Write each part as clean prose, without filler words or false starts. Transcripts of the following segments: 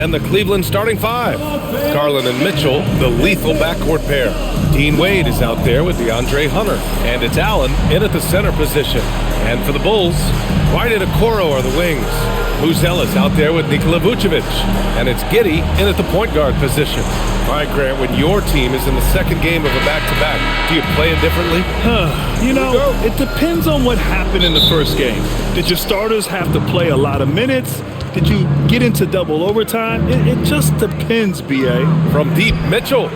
And the Cleveland starting five. Garland and Mitchell, the lethal backcourt pair. Dean Wade is out there with DeAndre Hunter. And it's Allen in at the center position. And for the Bulls, White and Okoro are the wings. Buzelis out there with Nikola Vucevic. And it's Giddey in at the point guard position. All right, Grant, when your team is in the second game of a back-to-back, do you play it differently? It depends on what happened in the first game. Did your starters have to play a lot of minutes? Did you get into double overtime? It just depends, B.A. From deep, Mitchell.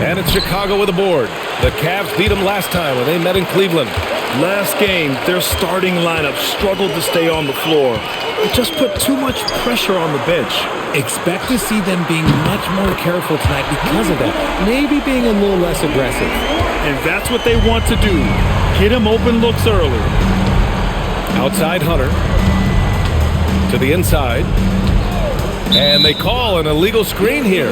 And it's Chicago with a board. The Cavs beat them last time when they met in Cleveland. Last game, their starting lineup struggled to stay on the floor. It just put too much pressure on the bench. Expect to see them being much more careful tonight because of that. Maybe being a little less aggressive. And that's what they want to do. Get him open looks early. Outside Hunter. To the inside. And they call an illegal screen here.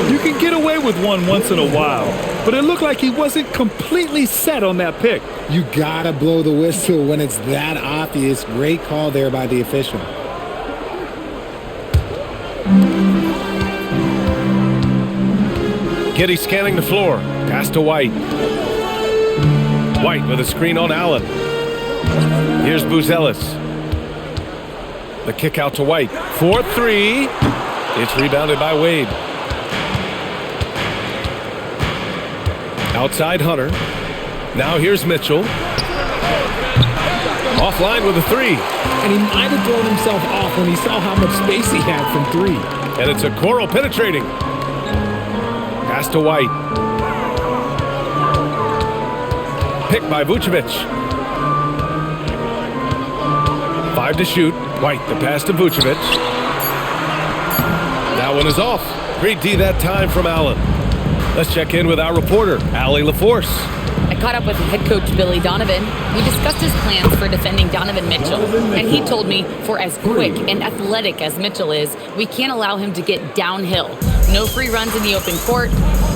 You can get away with one once in a while, but it looked like he wasn't completely set on that pick. You gotta blow the whistle when it's that obvious. Great call there by the official. Giddey scanning the floor. Pass to White. White with a screen on Allen. Here's Buzelis. The kick out to White. 4-3. It's rebounded by Wade. Outside Hunter. Now here's Mitchell. Offline with a three. And he might have thrown himself off when he saw how much space he had from three. And it's Okoro penetrating. Pass to White. Picked by Vucevic. 5 to shoot. White, the pass to Vucevic. That one is off. Great D that time from Allen. Let's check in with our reporter, Allie LaForce. I caught up with head coach Billy Donovan. We discussed his plans for defending Donovan Mitchell, and he told me for as quick and athletic as Mitchell is, we can't allow him to get downhill. No free runs in the open court,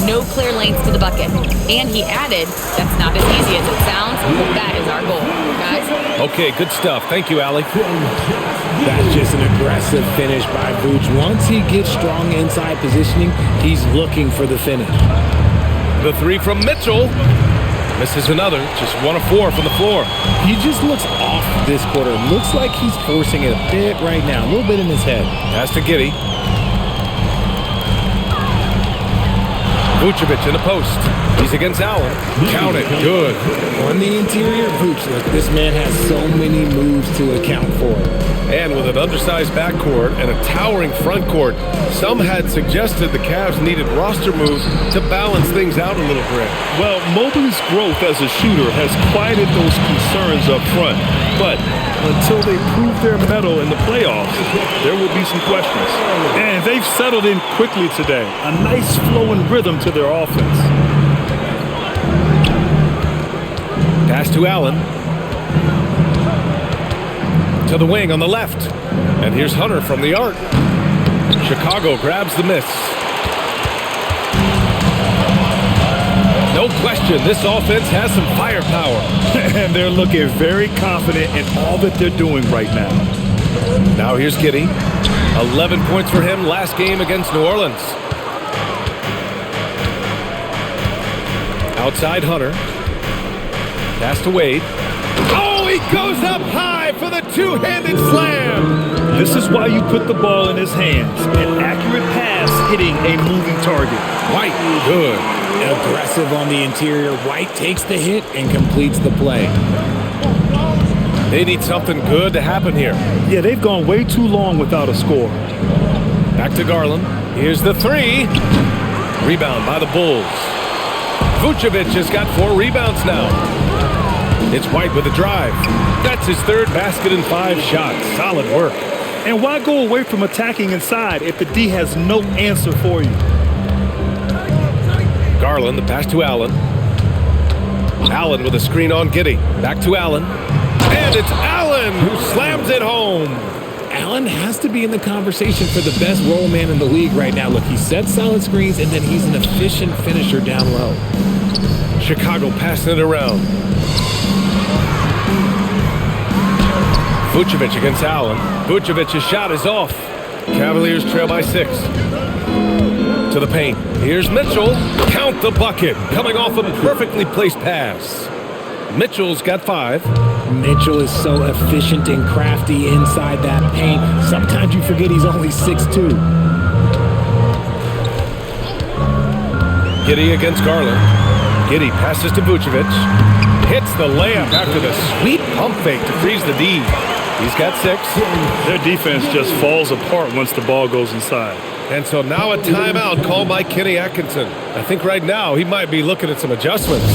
no clear lanes to the bucket. And he added, that's not as easy as it sounds, but that is our goal. Guys? Okay, good stuff. Thank you, Allie. That's just an aggressive finish by Vooch. Once he gets strong inside positioning, he's looking for the finish. The three from Mitchell. Misses another, just 1 of 4 from the floor. He just looks off this quarter. Looks like he's forcing it a bit right now, a little bit in his head. Pass to Giddey. Vucevic in the post. He's against Allen. Count it. Good. On the interior, Vooch, look, this man has so many moves to account for. And with an undersized backcourt and a towering front court, some had suggested the Cavs needed roster moves to balance things out a little bit. Well, Mobley's growth as a shooter has quieted those concerns up front. But until they prove their mettle in the playoffs, there will be some questions. And they've settled in quickly today. A nice flowing rhythm to their offense. Pass to Allen. To the wing on the left. And here's Hunter from the arc. Chicago grabs the miss. No question, this offense has some firepower. And they're looking very confident in all that they're doing right now. Now here's Giddey. 11 points for him last game against New Orleans. Outside Hunter. Pass to Wade. Oh, he goes up high for the two-handed slam. This is why you put the ball in his hands. An accurate pass hitting a moving target. White, good. Aggressive on the interior. White takes the hit and completes the play. They need something good to happen here. Yeah, they've gone way too long without a score. Back to Garland. Here's the three. Rebound by the Bulls. Vucevic has got 4 rebounds now. It's White with a drive. That's his 3rd basket in 5 shots. Solid work. And why go away from attacking inside if the D has no answer for you? Garland, the pass to Allen. Allen with a screen on Giddey. Back to Allen. And it's Allen who slams it home. Allen has to be in the conversation for the best roll man in the league right now. Look, he sets solid screens, and then he's an efficient finisher down low. Chicago passing it around. Vucevic against Allen. Vucevic's shot is off. Cavaliers trail by 6. To the paint. Here's Mitchell. Count the bucket. Coming off a perfectly placed pass. Mitchell's got 5. Mitchell is so efficient and crafty inside that paint. Sometimes you forget he's only 6'2". Giddey against Garland. Giddey passes to Vucevic. Hits the layup after the sweet pump fake to freeze the D. He's got 6. Their defense just falls apart once the ball goes inside. And so now a timeout called by Kenny Atkinson. I think right now he might be looking at some adjustments.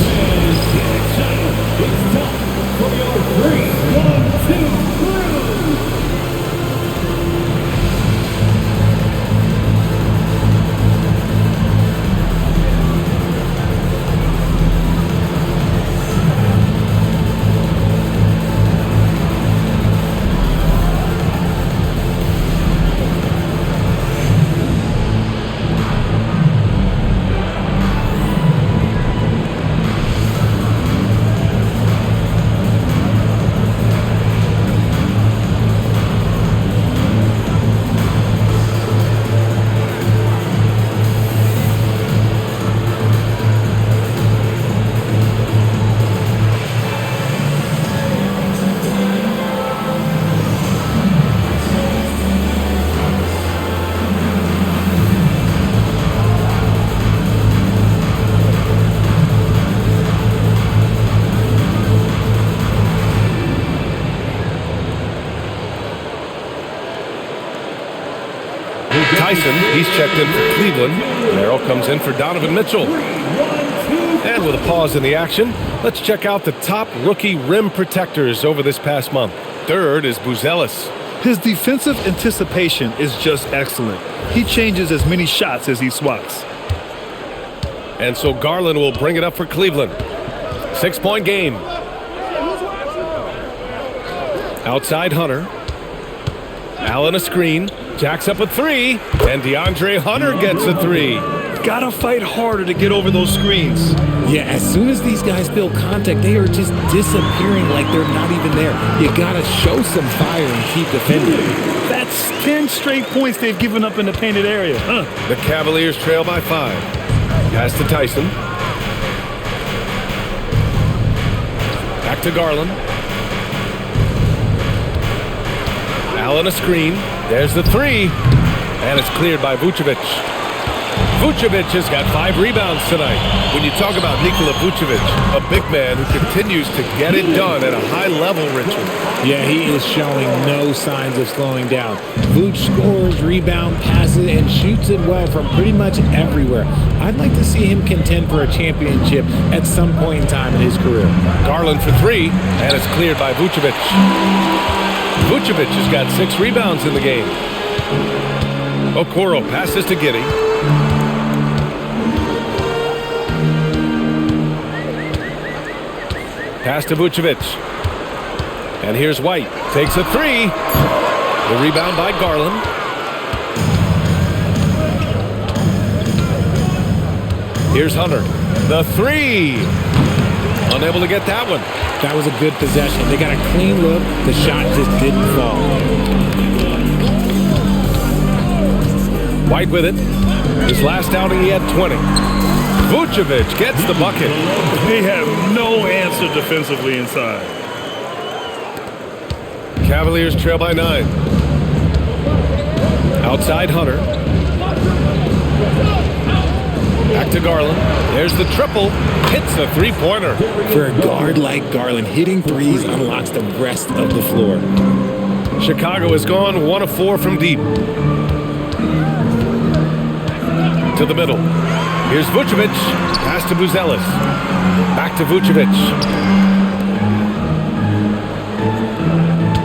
Tyson, he's checked in for Cleveland. Merrill comes in for Donovan Mitchell. And with a pause in the action, let's check out the top rookie rim protectors over this past month. Third is Buzelis. His defensive anticipation is just excellent. He changes as many shots as he swats. And so Garland will bring it up for Cleveland. 6-point game. Outside Hunter. Allen a screen. Jacks up a 3. And DeAndre Hunter gets a 3. Gotta fight harder to get over those screens. Yeah, as soon as these guys feel contact, they are just disappearing like they're not even there. You gotta show some fire and keep defending. That's 10 straight points they've given up in the painted area. The Cavaliers trail by 5. Pass to Tyson. Back to Garland. Allen a screen. There's the 3. And it's cleared by Vucevic. Vucevic has got 5 rebounds tonight. When you talk about Nikola Vucevic, a big man who continues to get it done at a high level, Richard. Yeah, he is showing no signs of slowing down. Vooch scores, rebound, passes, and shoots it well from pretty much everywhere. I'd like to see him contend for a championship at some point in time in his career. Garland for 3, and it's cleared by Vucevic. Vucevic has got 6 rebounds in the game. Okoro passes to Giddey. Pass to Vucevic. And here's White. Takes a 3. The rebound by Garland. Here's Hunter. The 3. Unable to get that one. That was a good possession. They got a clean look. The shot just didn't fall. White with it. His last outing, he had 20. Vucevic gets the bucket. They have no answer defensively inside. Cavaliers trail by 9. Outside Hunter. Back to Garland. There's the triple. Hits a 3-pointer. For a guard like Garland, hitting threes unlocks the rest of the floor. Chicago has gone 1 of 4 from deep. To the middle. Here's Vucevic. Pass to Buzelis. Back to Vucevic.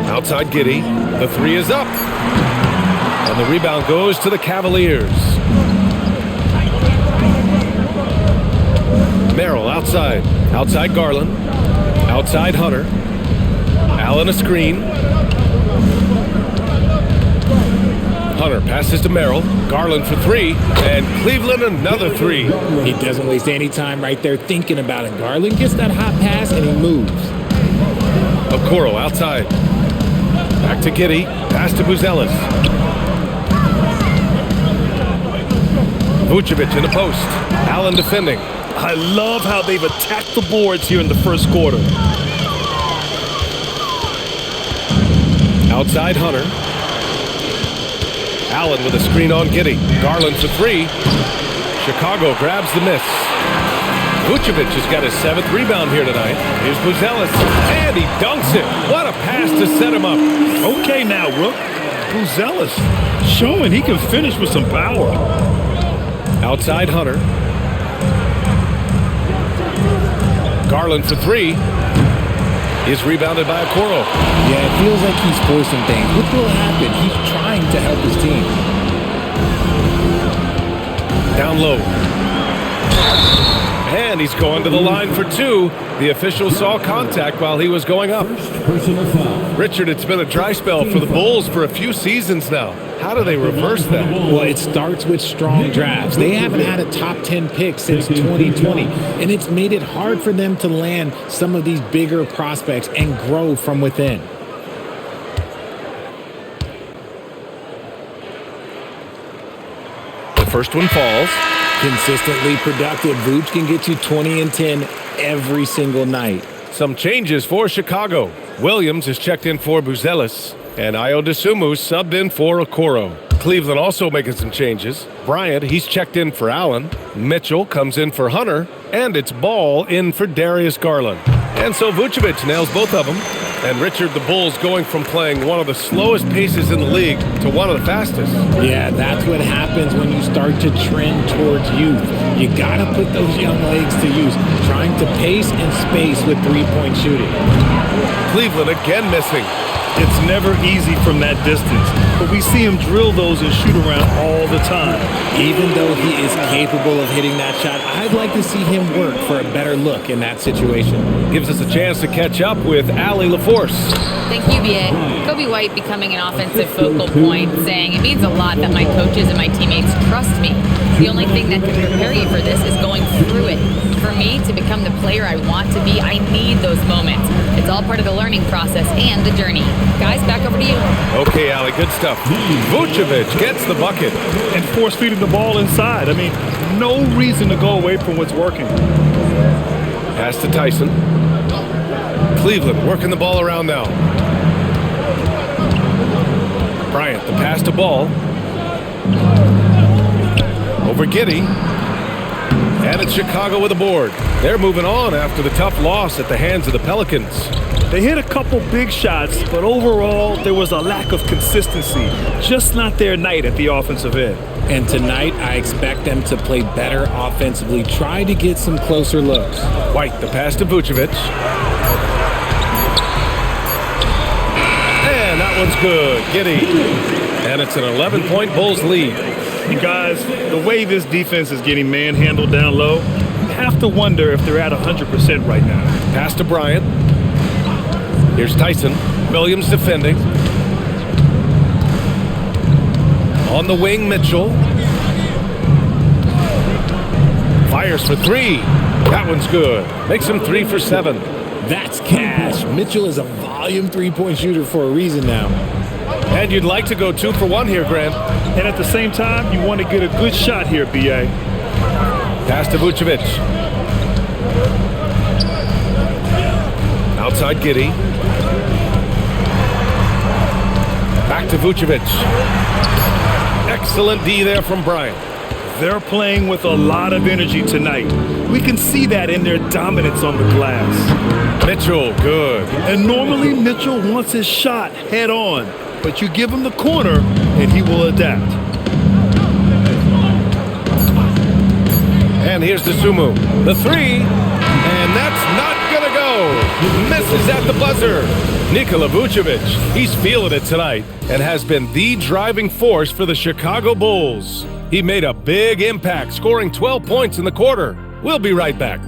Outside Giddey. The 3 is up. And the rebound goes to the Cavaliers. Merrill outside. Outside Garland. Outside Hunter. Allen a screen. Hunter passes to Merrill. Garland for 3. And Cleveland another 3. He doesn't waste any time right there thinking about it. Garland gets that hot pass and he moves. Okoro outside. Back to Giddey. Pass to Buzelis. Vucevic in the post. Allen defending. I love how they've attacked the boards here in the first quarter. Outside Hunter. Allen with a screen on Giddey. Garland for three. Chicago grabs the miss. Vucevic has got his 7th rebound here tonight. Here's Buzelis, and he dunks it. What a pass to set him up. Okay now, Rook. Buzelis showing he can finish with some power. Outside Hunter. Garland for three. Is rebounded by Okoro. Yeah, it feels like he's forcing things. What will happen? He's trying to help his team. Down low. And he's going to the line for two. The official saw contact while he was going up. Richard, it's been a dry spell for the Bulls for a few seasons now. How do they reverse that? Well, it starts with strong drafts. They haven't had a top 10 pick since 2020, and it's made it hard for them to land some of these bigger prospects and grow from within. The first one falls. Consistently productive. Vooch can get you 20 and 10 every single night. Some changes for Chicago. Williams is checked in for Buzelis, and Ayo Dosunmu subbed in for Okoro. Cleveland also making some changes. Bryant, he's checked in for Allen. Mitchell comes in for Hunter, and it's Ball in for Darius Garland. And so Vucevic nails both of them. And Richard, the Bulls going from playing one of the slowest paces in the league to one of the fastest. Yeah, that's what happens when you start to trend towards youth. You gotta put those young legs to use, trying to pace and space with three-point shooting. Cleveland again missing. It's never easy from that distance, but we see him drill those and shoot around all the time. Even though he is capable of hitting that shot, I'd like to see him work for a better look in that situation. Gives us a chance to catch up with Allie LaForce. Thank you, B.A. Kobe White becoming an offensive focal point, saying it means a lot that my coaches and my teammates trust me. The only thing that can prepare you for this is going through it. For me to become the player I want to be, I need those moments. It's all part of the learning process and the journey. Guys, back over to you. Okay, Allie, good stuff. Vucevic gets the bucket. And force feeding the ball inside. I mean, no reason to go away from what's working. Pass to Tyson. Cleveland working the ball around now. Bryant, the pass to Ball. Over Giddey. And it's Chicago with a board. They're moving on after the tough loss at the hands of the Pelicans. They hit a couple big shots, but overall, there was a lack of consistency. Just not their night at the offensive end. And tonight, I expect them to play better offensively. Try to get some closer looks. White, the pass to Vucevic. And that one's good. Giddey. And it's an 11-point Bulls lead. You guys, the way this defense is getting manhandled down low, you have to wonder if they're at 100% right now. Pass to Bryant. Here's Tyson. Williams defending. On the wing, Mitchell. Fires for three. That one's good. Makes him 3 for 7. That's cash. Mitchell is a volume three-point shooter for a reason now. And you'd like to go 2 for 1 here, Grant. And at the same time, you want to get a good shot here, B.A. Pass to Vucevic. Outside Giddey. Back to Vucevic. Excellent D there from Bryant. They're playing with a lot of energy tonight. We can see that in their dominance on the glass. Mitchell, good. And normally Mitchell wants his shot head on, but you give him the corner and he will adapt. And here's Dosunmu. The three, and that's not gonna go. Misses at the buzzer. Nikola Vucevic, he's feeling it tonight and has been the driving force for the Chicago Bulls. He made a big impact, scoring 12 points in the quarter. We'll be right back.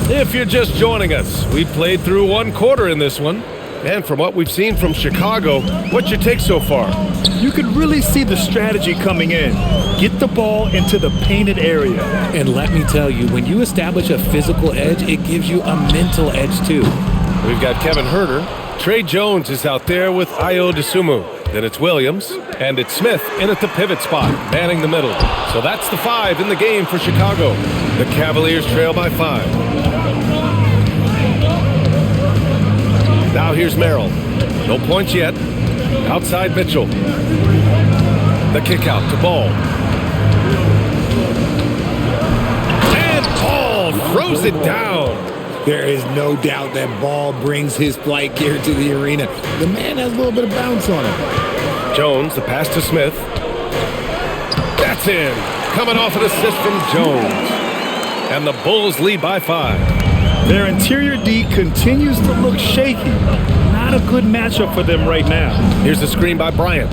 If you're just joining us, we played through one quarter in this one. And from what we've seen from Chicago, what's your take so far? You could really see the strategy coming in. Get the ball into the painted area. And let me tell you, when you establish a physical edge, it gives you a mental edge too. We've got Kevin Herter. Trey Jones is out there with Ayo Dosunmu. Then it's Williams, and it's Smith in at the pivot spot, manning the middle. So that's the 5 in the game for Chicago. The Cavaliers trail by 5. Now here's Merrill. No points yet. Outside Mitchell. The kick out to Ball. And Ball throws it down. There is no doubt that Ball brings his flight gear to the arena. The man has a little bit of bounce on him. Jones, the pass to Smith. That's in. Coming off an assist from Jones. And the Bulls lead by 5. Their interior D continues to look shaky. Not a good matchup for them right now. Here's the screen by Bryant.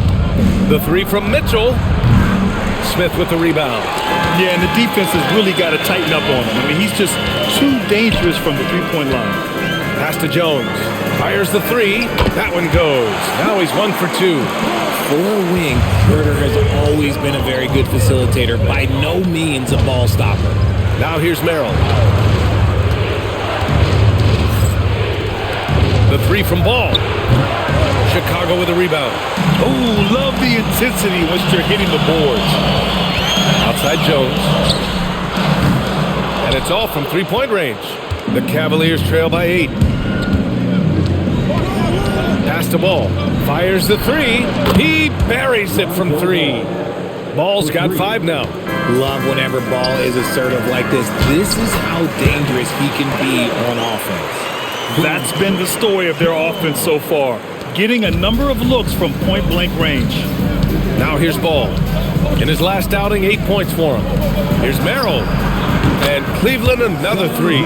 The 3 from Mitchell. Smith with the rebound. Yeah, and the defense has really got to tighten up on him. I mean, he's just too dangerous from the three-point line. Pass to Jones. Fires the 3. That one goes. Now he's 1 for 2. For a wing, Herter has always been a very good facilitator. By no means a ball stopper. Now here's Merrill. The 3 from Ball. Chicago with a rebound. Oh, love the intensity once you're hitting the boards. Outside Jones. And it's all from three-point range. The Cavaliers trail by 8. Pass to Ball. Fires the 3. He buries it from 3. Ball's got 5 now. Love whenever Ball is assertive like this. This is how dangerous he can be on offense. That's been the story of their offense so far. Getting a number of looks from point-blank range. Now here's Ball. In his last outing, 8 points for him. Here's Merrill. And Cleveland another 3.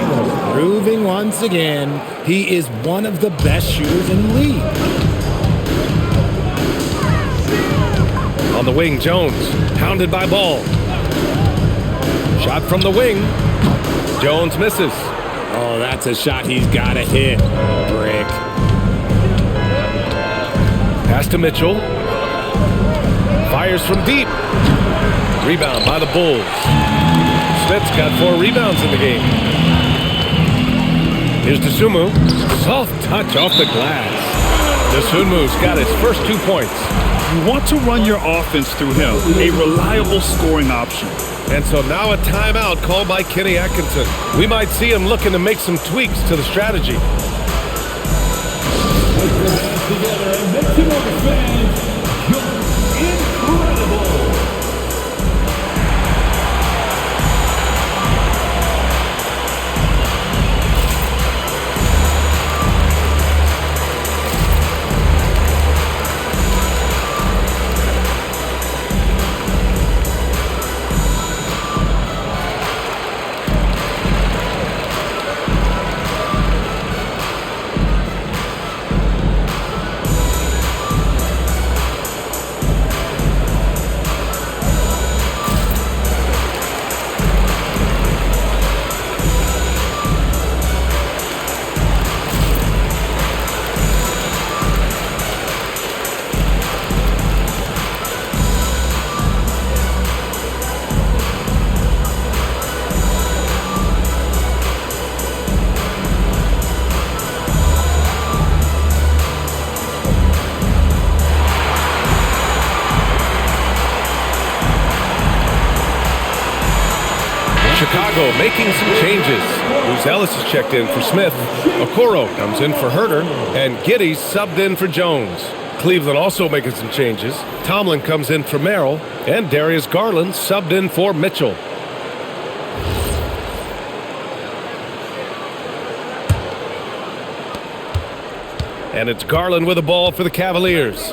Proving once again, he is one of the best shooters in the league. On the wing, Jones. Hounded by Ball. Shot from the wing. Jones misses. Oh, that's a shot he's got to hit. Brick. Pass to Mitchell. Fires from deep. Rebound by the Bulls. Smith's got 4 rebounds in the game. Here's Dosunmu. Soft touch off the glass. Dosunmu's got his first 2 points. You want to run your offense through him, a reliable scoring option. And so now a timeout called by Kenny Atkinson. We might see him looking to make some tweaks to the strategy. Chicago making some changes. Bruce Ellis is checked in for Smith. Okoro comes in for Herter. And Giddey's subbed in for Jones. Cleveland also making some changes. Tomlin comes in for Merrill. And Darius Garland subbed in for Mitchell. And it's Garland with the ball for the Cavaliers.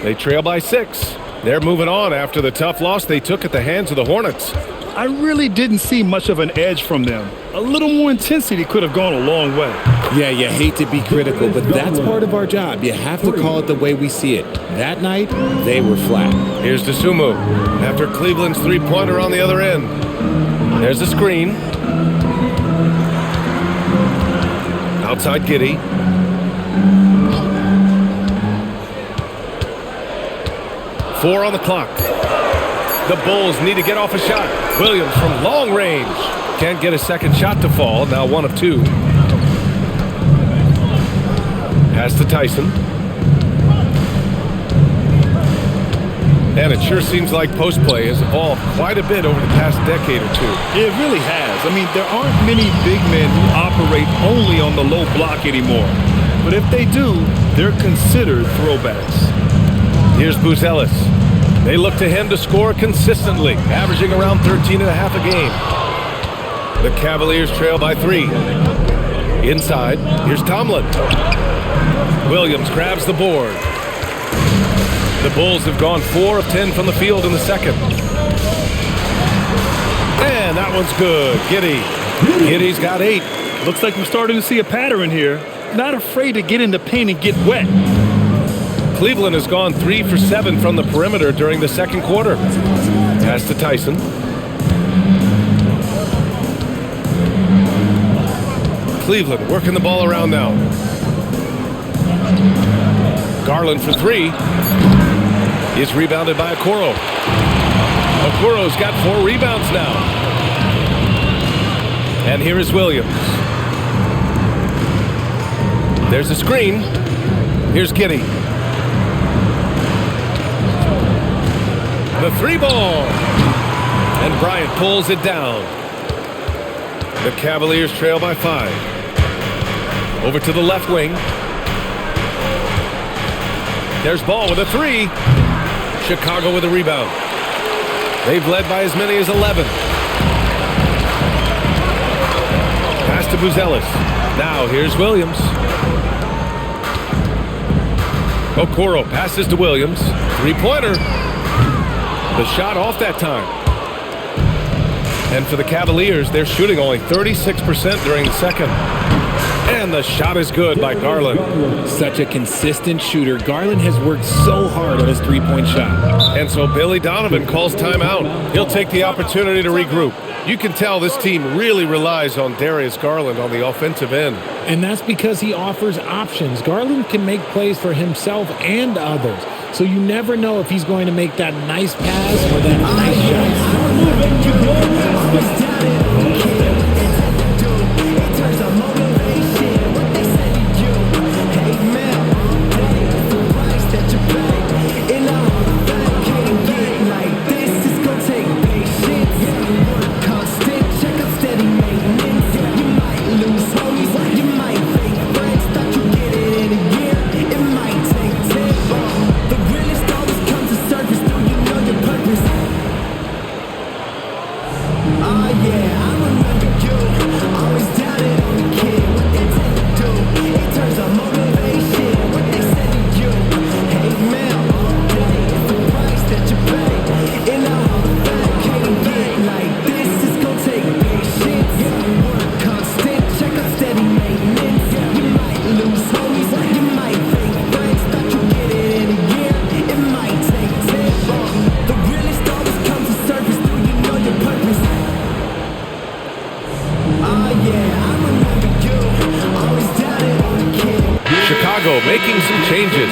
They trail by 6. They're moving on after the tough loss they took at the hands of the Hornets. I really didn't see much of an edge from them. A little more intensity could have gone a long way. Yeah, you hate to be critical, but that's part of our job. You have to call it the way we see it. That night, they were flat. Here's Dosunmu after Cleveland's three-pointer on the other end. There's the screen. Outside Giddey. 4 on the clock. The Bulls need to get off a shot. Williams from long range. Can't get a second shot to fall. Now 1 of 2. Pass to Tyson. And it sure seems like post play has evolved quite a bit over the past decade or two. It really has. I mean, there aren't many big men who operate only on the low block anymore. But if they do, they're considered throwbacks. Here's Buzelis. They look to him to score consistently, averaging around 13.5 a game. The Cavaliers trail by 3. Inside, here's Tomlin. Williams grabs the board. The Bulls have gone 4 of 10 from the field in the second. And that one's good. Giddey's got 8. Looks like we're starting to see a pattern here. Not afraid to get in the paint and get wet. Cleveland has gone 3 for 7 from the perimeter during the second quarter. Pass to Tyson. Cleveland working the ball around now. Garland for 3. He's rebounded by Okoro. Okoro's got 4 rebounds now. And here is Williams. There's a screen. Here's Giddey. The 3 ball. And Bryant pulls it down. The Cavaliers trail by 5. Over to the left wing. There's Ball with a 3. Chicago with a rebound. They've led by as many as 11. Pass to Buzelis. Now here's Williams. Okoro passes to Williams. 3-pointer. The shot off that time. And for the Cavaliers, they're shooting only 36% during the second. And the shot is good by Garland. Such a consistent shooter. Garland has worked so hard on his 3-point shot. And so Billy Donovan calls timeout. He'll take the opportunity to regroup. You can tell this team really relies on Darius Garland on the offensive end. And that's because he offers options. Garland can make plays for himself and others. So you never know if he's going to make that nice pass or that nice shot. Making some changes.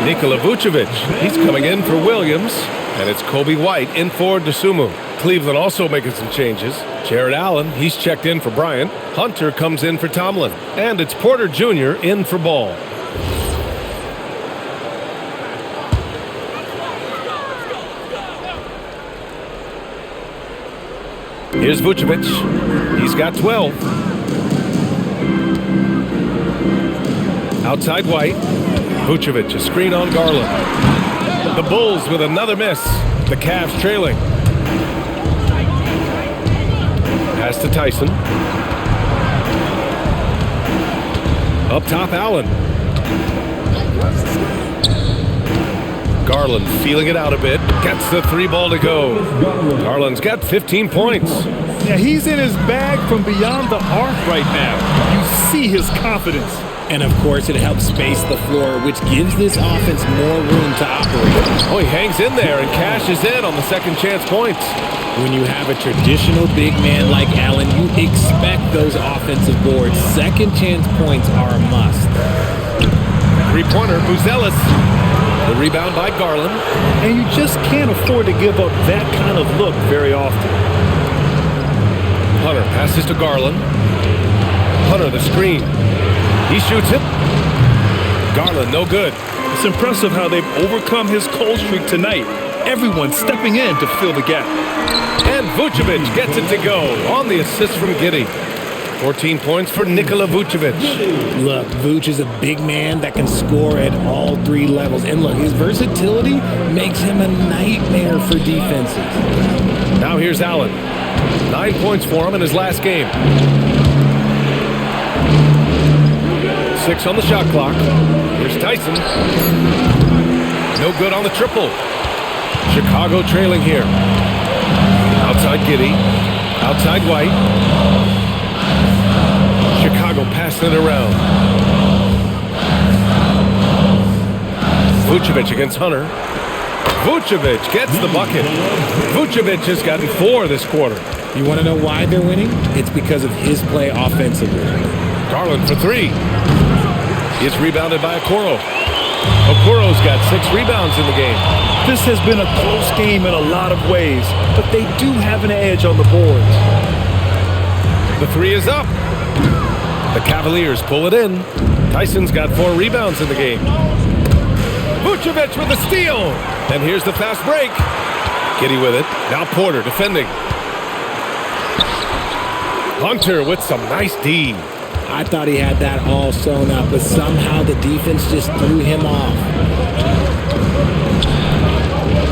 Nikola Vucevic, he's coming in for Williams, and it's Kobe White in for Dosunmu. Cleveland also making some changes. Jared Allen, he's checked in for Bryant. Hunter comes in for Tomlin, and it's Porter Jr. in for Ball. Here's Vucevic. He's got 12. Outside White. Vucevic, a screen on Garland. The Bulls with another miss. The Cavs trailing. Pass to Tyson. Up top, Allen. Garland feeling it out a bit. Gets the 3 ball to go. Garland's got 15 points. Yeah, he's in his bag from beyond the arc right now. You see his confidence. And of course, it helps space the floor, which gives this offense more room to operate. Oh, he hangs in there and cashes in on the second chance points. When you have a traditional big man like Allen, you expect those offensive boards. Second chance points are a must. 3-pointer, Buzelis. The rebound by Garland. And you just can't afford to give up that kind of look very often. Hunter passes to Garland. Hunter, the screen. He shoots it. Garland, no good. It's impressive how they've overcome his cold streak tonight. Everyone stepping in to fill the gap. And Vucevic gets it to go on the assist from Giddey. 14 points for Nikola Vucevic. Look, Vuce is a big man that can score at all three levels. And look, his versatility makes him a nightmare for defenses. Now here's Allen. 9 points for him in his last game. 6 on the shot clock. Here's Tyson. No good on the triple. Chicago trailing here. Outside Giddey. Outside White. Chicago passing it around. Vucevic against Hunter. Vucevic gets the bucket. Vucevic has gotten 4 this quarter. You want to know why they're winning? It's because of his play offensively. Garland for 3. It's rebounded by Okoro. Okoro's got 6 rebounds in the game. This has been a close game in a lot of ways, but they do have an edge on the boards. The 3 is up. The Cavaliers pull it in. Tyson's got 4 rebounds in the game. Vucevic with a steal. And here's the fast break. Giddey with it. Now Porter defending. Hunter with some nice D. I thought he had that all sewn up, but somehow the defense just threw him off.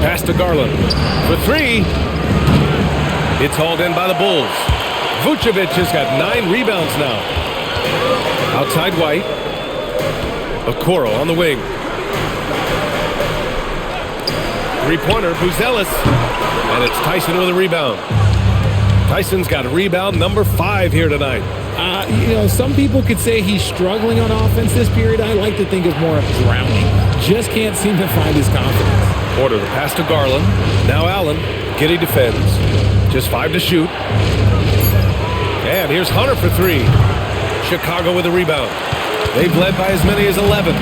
Pass to Garland for 3. It's hauled in by the Bulls. Vucevic has got 9 rebounds now. Outside White. Okoro on the wing. 3-pointer, Buzelis. And it's Tyson with a rebound. Tyson's got rebound number 5 here tonight. Some people could say he's struggling on offense this period. I like to think it's more of drowning. Just can't seem to find his confidence. Porter, the pass to Garland. Now Allen. Giddey defends. Just 5 to shoot. And here's Hunter for 3. Chicago with a rebound. They've led by as many as 11.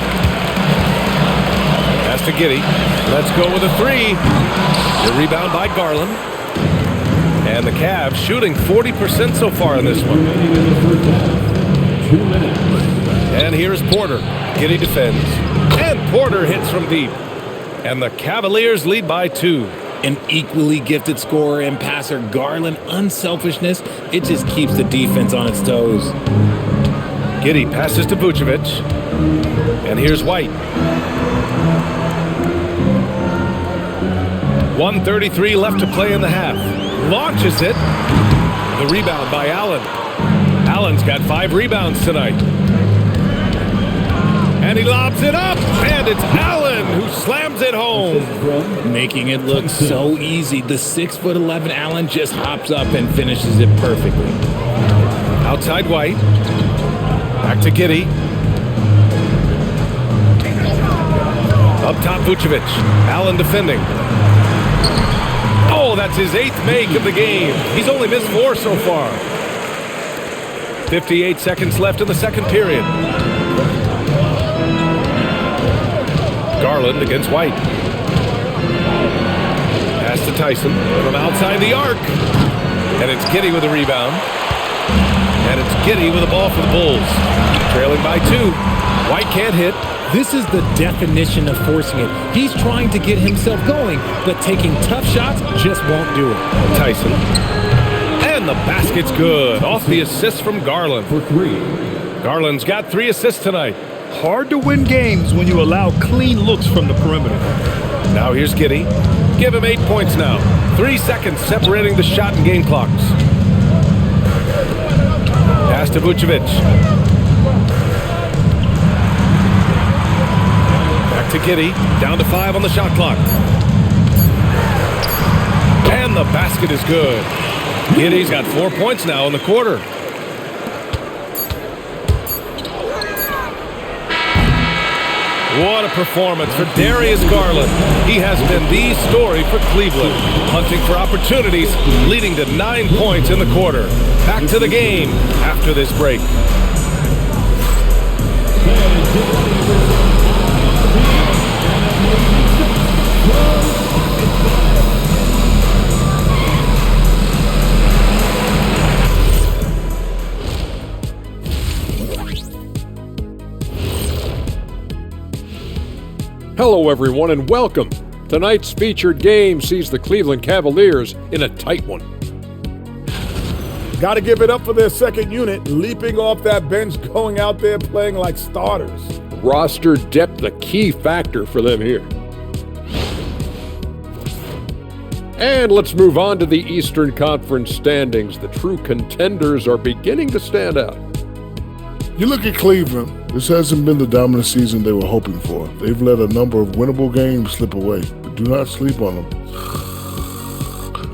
Pass to Giddey. Let's go with a 3. The rebound by Garland. And the Cavs shooting 40% so far in this one. And here's Porter. Giddey defends. And Porter hits from deep. And the Cavaliers lead by 2. An equally gifted scorer and passer, Garland, unselfishness, it just keeps the defense on its toes. Giddey passes to Vucevic. And here's White. 1:33 left to play in the half. Launches it. The rebound by Allen. Allen's got 5 rebounds tonight. And he lobs it up. And it's Allen who slams it home. Making it look so easy. The 6'11" Allen just hops up and finishes it perfectly. Outside White. Back to Giddey. Up top Vucevic. Allen defending. Oh, that's his 8th make of the game. He's only missed 4 so far. 58 seconds left in the second period. Garland against White. Pass to Tyson from outside the arc. And it's Giddey with a rebound. And it's Giddey with a ball for the Bulls. Trailing by 2. White can't hit. This is the definition of forcing it. He's trying to get himself going, but taking tough shots just won't do it. Tyson. And the basket's good. Off the assist from Garland. For 3. Garland's got 3 assists tonight. Hard to win games when you allow clean looks from the perimeter. Now here's Giddey. Give him 8 points now. 3 seconds separating the shot and game clocks. Pass to Vucevic. Back to Giddey. Down to 5 on the shot clock. And the basket is good. Giddey's got 4 points now in the quarter. What a performance for Darius Garland. He has been the story for Cleveland, hunting for opportunities, leading to 9 points in the quarter. Back to the game after this break. Hello, everyone, and welcome. Tonight's featured game sees the Cleveland Cavaliers in a tight one. Got to give it up for their second unit, leaping off that bench, going out there playing like starters. Roster depth a key factor for them here. And let's move on to the Eastern Conference standings. The true contenders are beginning to stand out. You look at Cleveland, this hasn't been the dominant season they were hoping for. They've let a number of winnable games slip away, but do not sleep on them.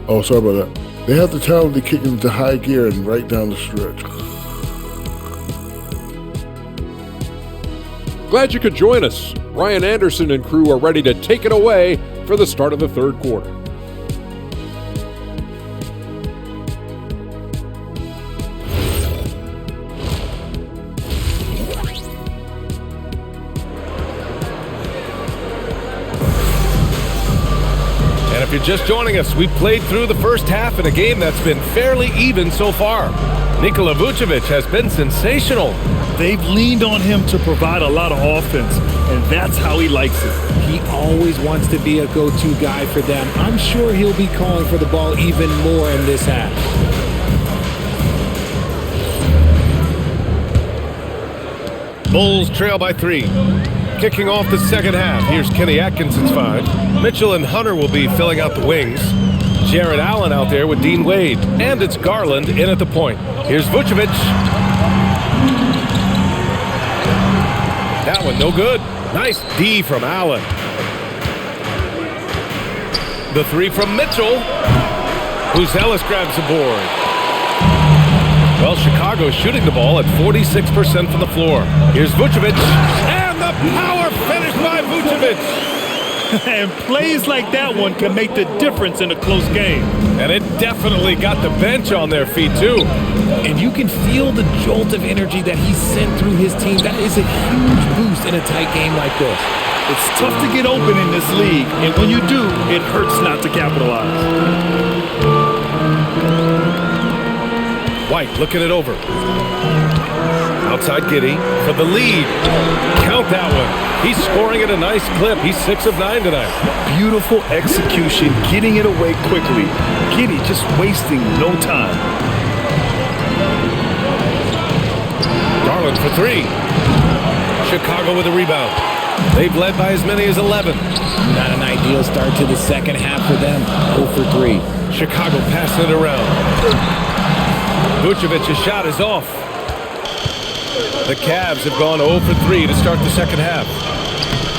Oh, sorry about that. They have the talent to kick into high gear and right down the stretch. Glad you could join us. Ryan Anderson and crew are ready to take it away for the start of the third quarter. If you're just joining us, we played through the first half in a game that's been fairly even so far. Nikola Vucevic has been sensational. They've leaned on him to provide a lot of offense, and that's how he likes it. He always wants to be a go-to guy for them. I'm sure he'll be calling for the ball even more in this half. Bulls trail by 3. Kicking off the second half, here's Kenny Atkinson's 5. Mitchell and Hunter will be filling out the wings. Jared Allen out there with Dean Wade. And it's Garland in at the point. Here's Vucevic. That one no good. Nice D from Allen. The 3 from Mitchell. Ellis grabs the board. Well, Chicago's shooting the ball at 46% from the floor. Here's Vucevic. And the power finish by Vucevic. And plays like that one can make the difference in a close game. And it definitely got the bench on their feet, too. And you can feel the jolt of energy that he sent through his team. That is a huge boost in a tight game like this. It's tough to get open in this league, and when you do, it hurts not to capitalize. White looking it over. Outside Giddey for the lead. Count that one. He's scoring at a nice clip. He's 6 of 9 tonight. Beautiful execution, getting it away quickly. Giddey just wasting no time. Garland for 3. Chicago with a rebound. They've led by as many as 11. Not an ideal start to the second half for them. 0 for 3. Chicago passing it around. Vucevic's shot is off. The Cavs have gone 0 for 3 to start the second half.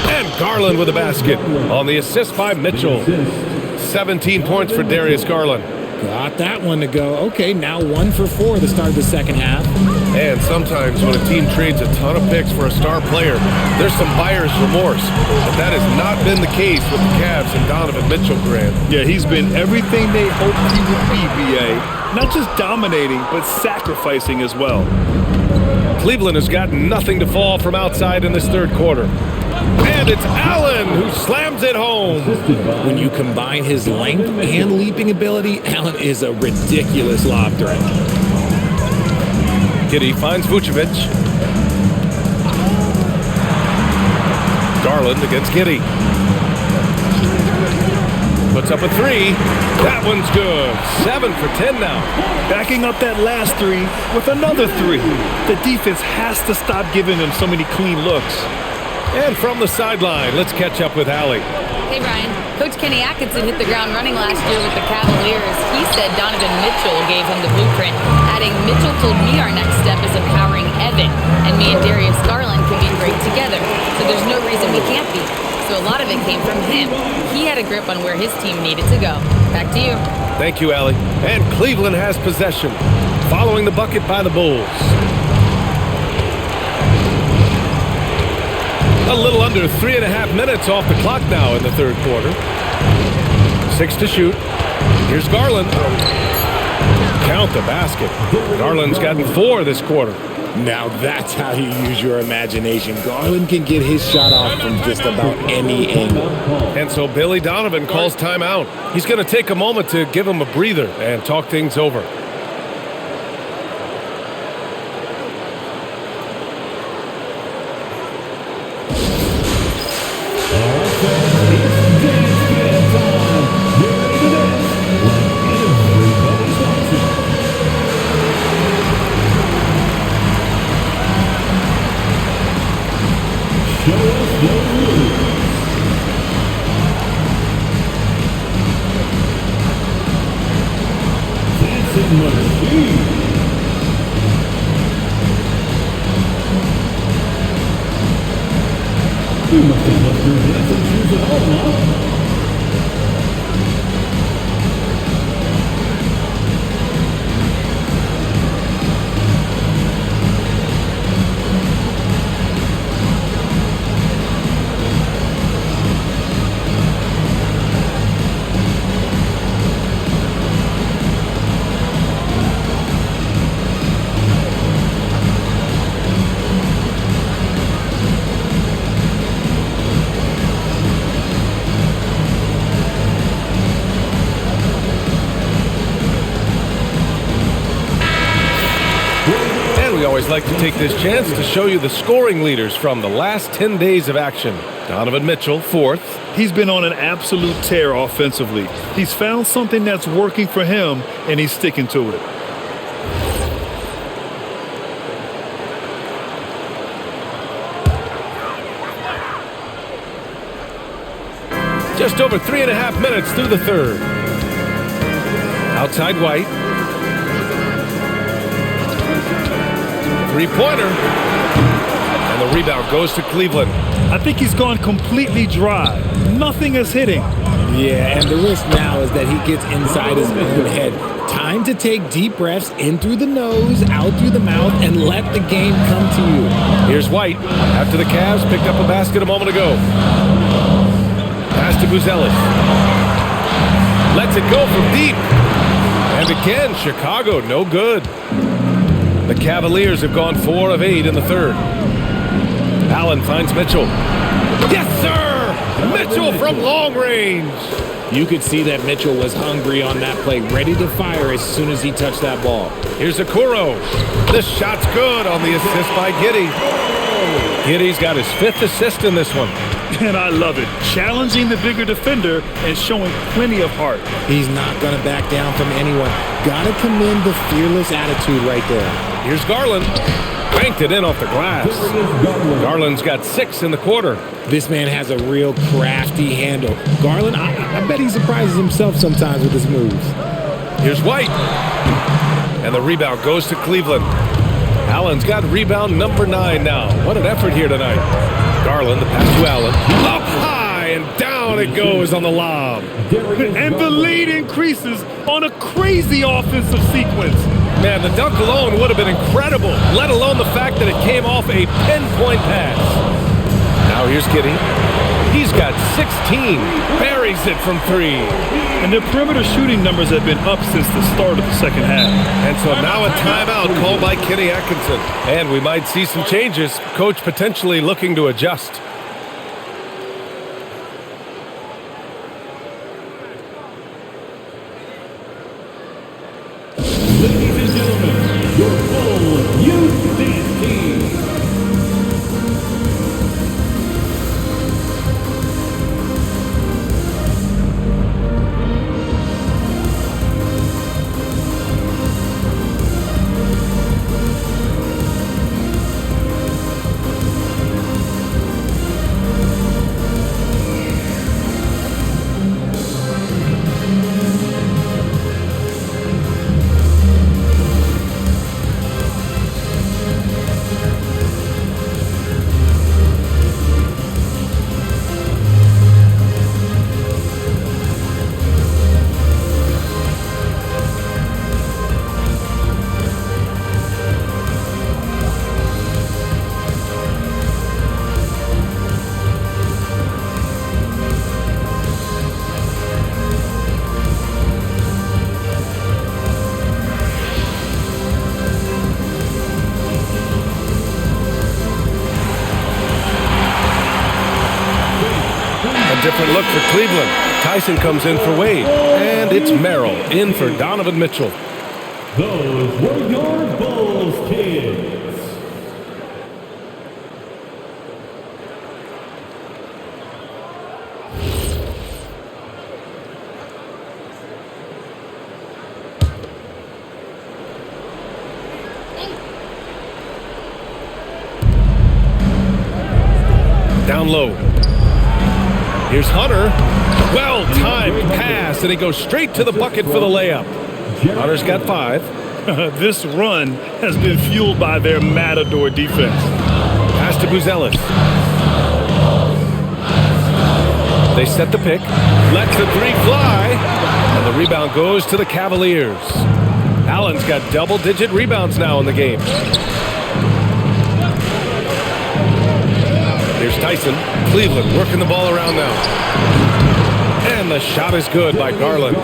And Garland with a basket on the assist by Mitchell. 17 points for Darius Garland. Got that one to go. Okay, now 1 for 4 to start the second half. And sometimes when a team trades a ton of picks for a star player, there's some buyer's remorse. But that has not been the case with the Cavs and Donovan Mitchell, Grant. Yeah, he's been everything they hoped he would be, B.A. Not just dominating, but sacrificing as well. Cleveland has got nothing to fall from outside in this third quarter. And it's Allen who slams it home. When you combine his length and leaping ability, Allen is a ridiculous lob threat. Giddey finds Vucevic. Garland against Giddey. Puts up a 3. That one's good. 7 for 10 now. Backing up that last 3 with another 3. The defense has to stop giving them so many clean looks. And from the sideline, let's catch up with Allie. Hey, Brian. Coach Kenny Atkinson hit the ground running last year with the Cavaliers. He said Donovan Mitchell gave him the blueprint, adding, Mitchell told me our next step is empowering Evan, and me and Darius Garland can be great together, so there's no reason we can't be. So a lot of it came from him. He had a grip on where his team needed to go. Back to you. Thank you, Allie. And Cleveland has possession, following the bucket by the Bulls. A little under 3.5 minutes off the clock now in the third quarter. 6 to shoot. Here's Garland. Count the basket. Garland's gotten 4 this quarter. Now that's how you use your imagination. Garland can get his shot off from just about any angle. And so Billy Donovan calls timeout. He's going to take a moment to give him a breather and talk things over. We always like to take this chance to show you the scoring leaders from the last 10 days of action. Donovan Mitchell, 4th. He's been on an absolute tear offensively. He's found something that's working for him, and he's sticking to it. Just over 3.5 minutes through the third. Outside White. Three-pointer. And the rebound goes to Cleveland. I think he's gone completely dry. Nothing is hitting. Yeah, and the risk now is that he gets inside his own head. Time to take deep breaths in through the nose, out through the mouth, and let the game come to you. Here's White. After the Cavs picked up a basket a moment ago. Pass to Buzelis. Lets it go from deep. And again, Chicago, no good. The Cavaliers have gone 4 of 8 in the third. Allen finds Mitchell. Yes, sir! Mitchell from long range. You could see that Mitchell was hungry on that play, ready to fire as soon as he touched that ball. Here's Okoro. This shot's good on the assist by Giddey. Giddey's got his 5th assist in this one. And I love it. Challenging the bigger defender and showing plenty of heart. He's not going to back down from anyone. Gotta commend the fearless attitude right there. Here's Garland. Banked it in off the glass. Garland's got 6 in the quarter. This man has a real crafty handle. Garland, I bet he surprises himself sometimes with his moves. Here's White. And the rebound goes to Cleveland. Allen's got rebound number 9 now. What an effort here tonight. Garland, the pass to Allen. Up high and down it goes on the lob. And the lead increases on a crazy offensive sequence. Man, the dunk alone would have been incredible, let alone the fact that it came off a pinpoint pass. Now here's Giddey. He's got 16. Buries it from 3. And their perimeter shooting numbers have been up since the start of the second half. And so now a timeout called by Kenny Atkinson. And we might see some changes. Coach potentially looking to adjust. Ladies and gentlemen, your full youth dance team. Different look for Cleveland. Tyson comes in for Wade. And it's Merrill in for Donovan Mitchell. Those were your Bulls kids. Down low. Here's Hunter. Well-timed pass, and he goes straight to the bucket for the layup. Hunter's got 5. This run has been fueled by their Matador defense. Pass to Buzelis. They set the pick. Lets the 3 fly. And the rebound goes to the Cavaliers. Allen's got double-digit rebounds now in the game. Here's Tyson. Cleveland working the ball around now. And the shot is good by Garland.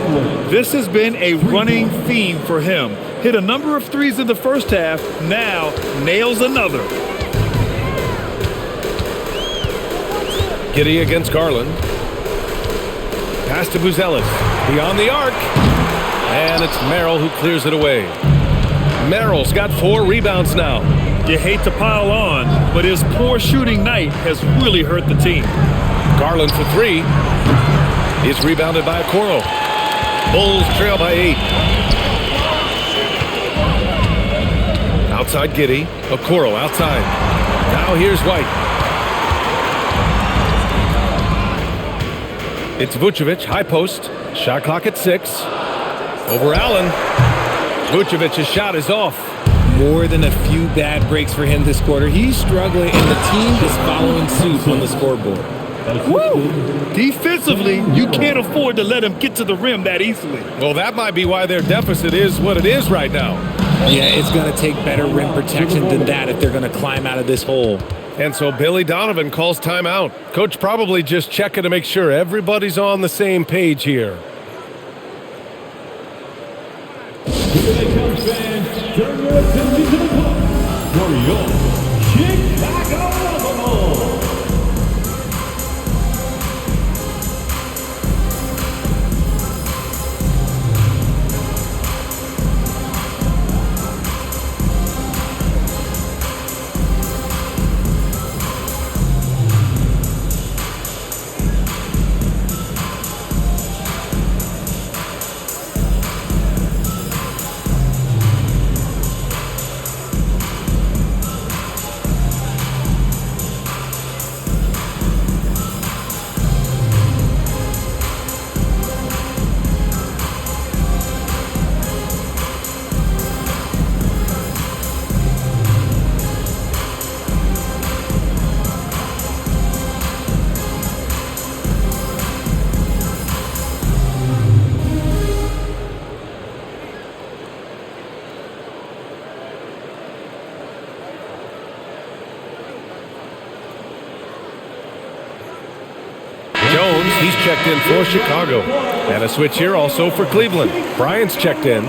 This has been a running theme for him. Hit a number of threes in the first half. Now nails another. Giddey against Garland. Pass to Buzelis. Beyond the arc. And it's Merrill who clears it away. Merrill's got 4 rebounds now. You hate to pile on, but his poor shooting night has really hurt the team. Garland for 3. He's rebounded by Okoro. Bulls trail by 8. Outside Giddey. Okoro outside. Now here's White. It's Vucevic, high post. Shot clock at 6. Over Allen. Vucevic's shot is off. More than a few bad breaks for him this quarter. He's struggling, and the team is following suit on the scoreboard. Woo! Defensively, you can't afford to let him get to the rim that easily. Well, that might be why their deficit is what it is right now. Yeah, it's going to take better rim protection than that if they're going to climb out of this hole. And so Billy Donovan calls timeout. Coach probably just checking to make sure everybody's on the same page here. Cubs fans, turn your attention to the puck for your Chicago Bulls. Jones, he's checked in for Chicago. And a switch here also for Cleveland. Bryant's checked in.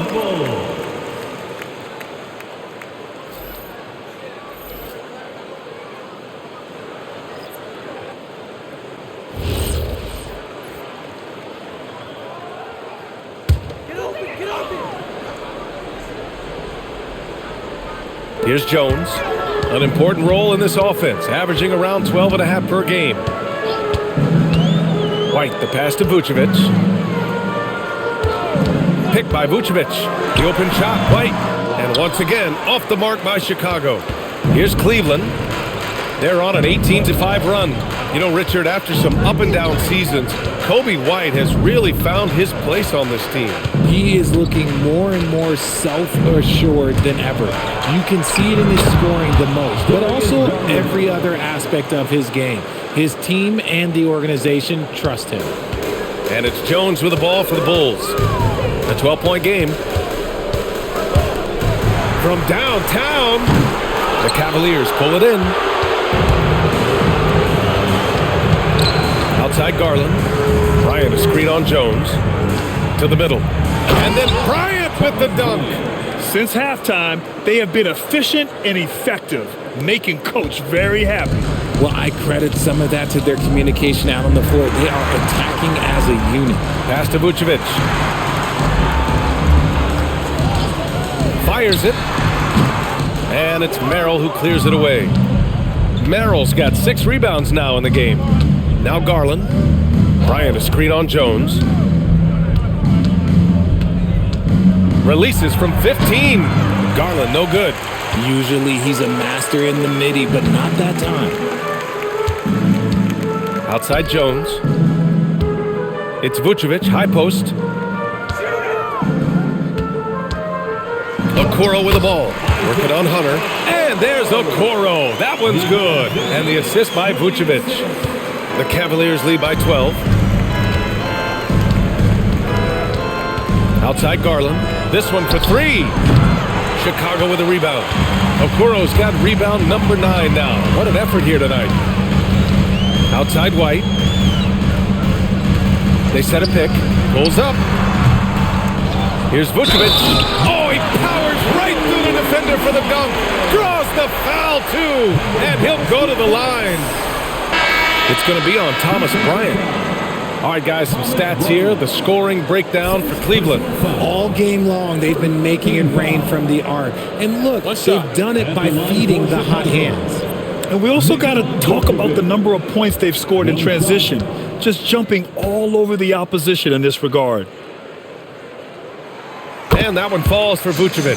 Here's Jones. An important role in this offense, averaging around 12.5 per game. White, the pass to Vucevic. Picked by Vucevic. The open shot, White. And once again, off the mark by Chicago. Here's Cleveland. They're on an 18-5 run. You know, Richard, after some up and down seasons, Kobe White has really found his place on this team. He is looking more and more self-assured than ever. You can see it in his scoring the most, but also every other aspect of his game. His team and the organization trust him. And it's Jones with the ball for the Bulls. A 12-point game. From downtown, the Cavaliers pull it in. Outside Garland. Bryant a screen on Jones. To the middle. And then Bryant with the dunk. Since halftime, they have been efficient and effective, making Coach very happy. Well, I credit some of that to their communication out on the floor. They are attacking as a unit. Pass to Vucevic. Fires it. And it's Merrill who clears it away. Merrill's got 6 rebounds now in the game. Now Garland. Bryant a screen on Jones. Releases from 15. Garland no good. Usually he's a master in the midi, but not that time. Outside Jones. It's Vucevic, high post. Okoro with the ball. Working on Hunter. And there's Okoro. That one's good. And the assist by Vucevic. The Cavaliers lead by 12. Outside Garland. This one for three. Chicago with a rebound. Okoro's got rebound number 9 now. What an effort here tonight. Outside White. They set a pick. Pulls up. Here's Vucevic. Oh, he powers right through the defender for the dunk. Draws the foul, too. And he'll go to the line. It's going to be on Thomas Bryant. All right, guys, some stats here. The scoring breakdown for Cleveland. All game long, they've been making it rain from the arc. And look, they've done it by feeding the hot hands. And we also got to talk about the number of points they've scored in transition. Just jumping all over the opposition in this regard. And that one falls for Vucevic.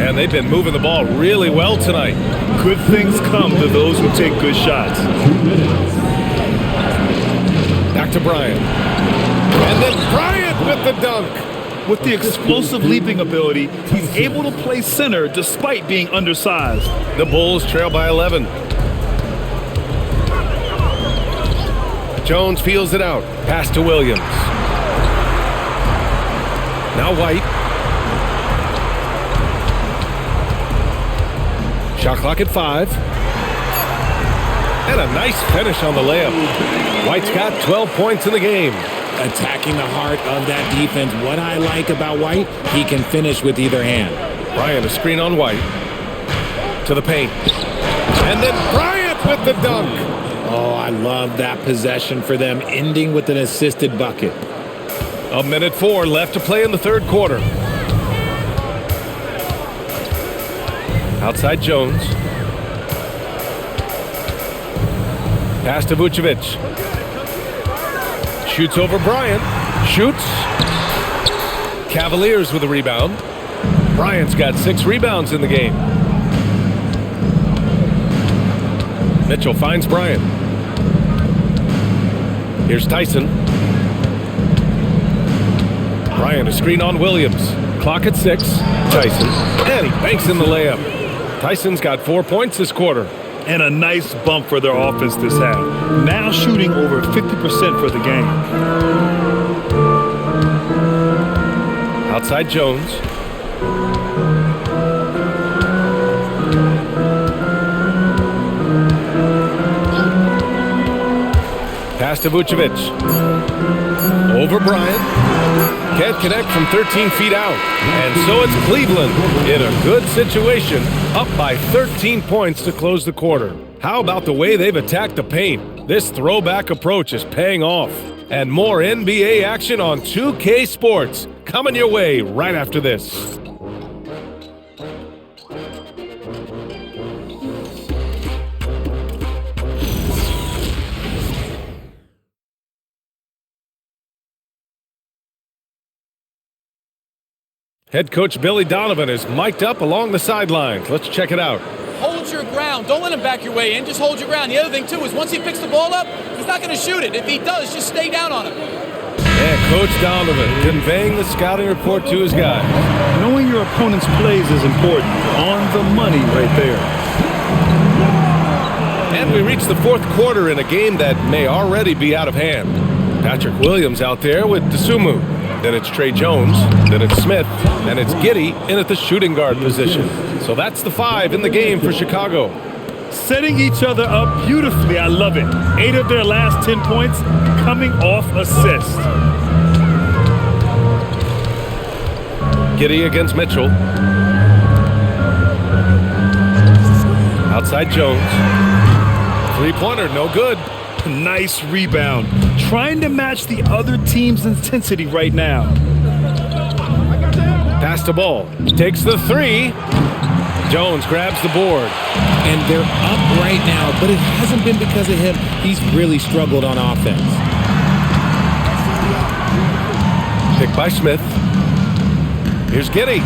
And they've been moving the ball really well tonight. Good things come to those who take good shots. Back to Bryant. And then Bryant with the dunk. With the explosive leaping ability, he's able to play center despite being undersized. The Bulls trail by 11. Jones feels it out. Pass to Williams. Now White. Shot clock at 5. And a nice finish on the layup. White's got 12 points in the game. Attacking the heart of that defense. What I like about White, he can finish with either hand. Bryant, a screen on White. To the paint. And then Bryant with the dunk. Oh, I love that possession for them, ending with an assisted bucket. 1:04 left to play in the third quarter. Outside Jones. Pass to Vucevic. Shoots over Bryant. Shoots. Cavaliers with a rebound. Bryant's got 6 rebounds in the game. Mitchell finds Bryant. Here's Tyson. Bryant, a screen on Williams. Clock at 6. Tyson. And he banks in the layup. Tyson's got 4 points this quarter. And a nice bump for their offense this half. Now shooting over 50% for the game. Outside Jones. Pass to Vucevic. Over Bryant. Can't connect from 13 feet out. And so it's Cleveland in a good situation, up by 13 points to close the quarter. How about the way they've attacked the paint? This throwback approach is paying off. And more NBA action on 2K Sports coming your way right after this. Head coach Billy Donovan is mic'd up along the sidelines. Let's check it out. Hold your ground. Don't let him back your way in. Just hold your ground. The other thing, too, is once he picks the ball up, he's not going to shoot it. If he does, just stay down on him. Yeah, Coach Donovan conveying the scouting report to his guys. Knowing your opponent's plays is important. On the money right there. And we reach the fourth quarter in a game that may already be out of hand. Patrick Williams out there with Dosunmu. Then it's Trey Jones, then it's Smith, and it's Giddey in at the shooting guard position. So that's the 5 in the game for Chicago. Setting each other up beautifully. I love it. 8 of their last 10 points coming off assists. Giddey against Mitchell. Outside Jones. 3-pointer, no good. Nice rebound. Trying to match the other team's intensity right now. Pass to Ball. Takes the 3. Jones grabs the board. And they're up right now, but it hasn't been because of him. He's really struggled on offense. Picked by Smith. Here's Giddey.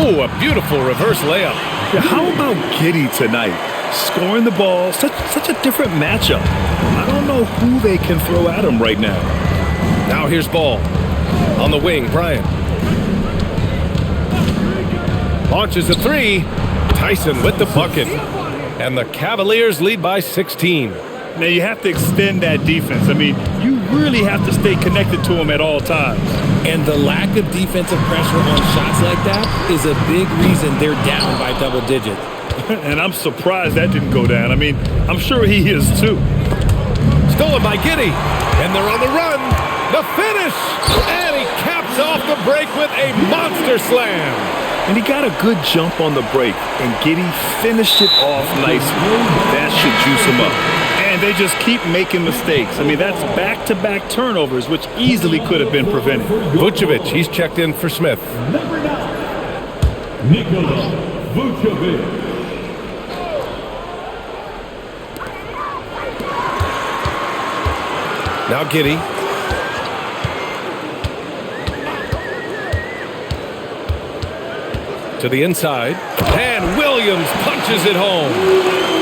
Oh, a beautiful reverse layup. Yeah, how about Giddey tonight? Scoring the ball, such a different matchup. I don't know who they can throw at him right now. Now here's Ball. On the wing, Bryant. Launches a three. Tyson with the bucket. And the Cavaliers lead by 16. Now you have to extend that defense. I mean, you really have to stay connected to them at all times. And the lack of defensive pressure on shots like that is a big reason they're down by double digits. And I'm surprised that didn't go down. I mean, I'm sure he is too. Stolen by Giddey. And they're on the run. The finish. And he caps off the break with a monster slam. And he got a good jump on the break. And Giddey finished it off nicely. That should juice him up. And they just keep making mistakes. I mean, that's back-to-back turnovers, which easily could have been prevented. Vucevic, he's checked in for Smith. Number 9, Nikola Vucevic. Now Giddey. To the inside. And Williams punches it home.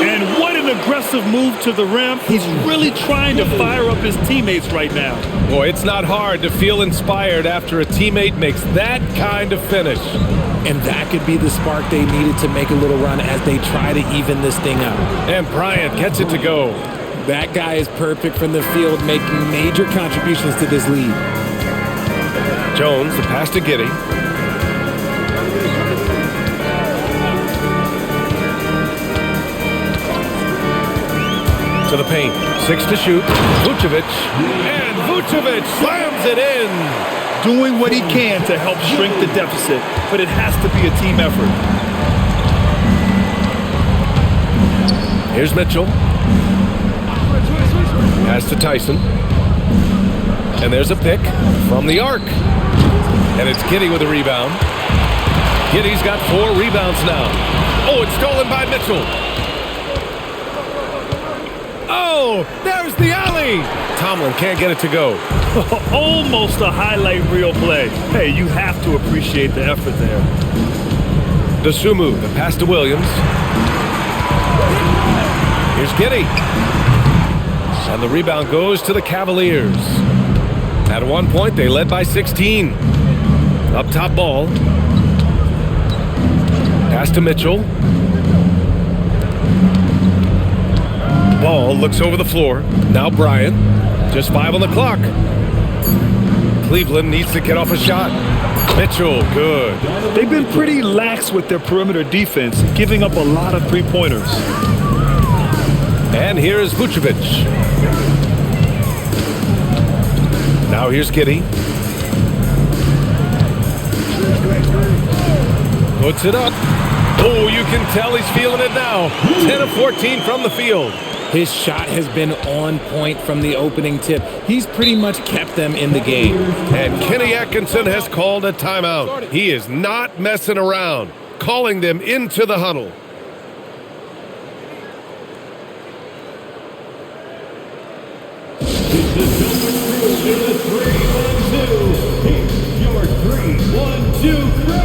And what an aggressive move to the rim. He's really trying to fire up his teammates right now. Boy, it's not hard to feel inspired after a teammate makes that kind of finish. And that could be the spark they needed to make a little run as they try to even this thing up. And Bryant gets it to go. That guy is perfect from the field, making major contributions to this lead. Jones, the pass to Giddey. To the paint. 6 to shoot. Vucevic. And Vucevic slams it in. Doing what he can to help shrink the deficit, but it has to be a team effort. Here's Mitchell. Pass to Tyson. And there's a pick from the arc. And it's Giddey with a rebound. Giddey's got 4 rebounds now. Oh, it's stolen by Mitchell. Oh, there's the alley. Tomlin can't get it to go. Almost a highlight reel play. Hey, you have to appreciate the effort there. Dosunmu, the pass to Williams. Here's Giddey. And the rebound goes to the Cavaliers. At one point, they led by 16. Up top ball. Pass to Mitchell. Ball looks over the floor. Now Bryant. Just 5 on the clock. Cleveland needs to get off a shot. Mitchell, good. They've been pretty lax with their perimeter defense, giving up a lot of three-pointers. And here is Vucevic. Now here's Giddey. Puts it up. Oh, you can tell he's feeling it now. 10 of 14 from the field. His shot has been on point from the opening tip. He's pretty much kept them in the game. And Kenny Atkinson has called a timeout. He is not messing around, calling them into the huddle. This is going through in the 3-1-2. It's your 3-1-2 crew.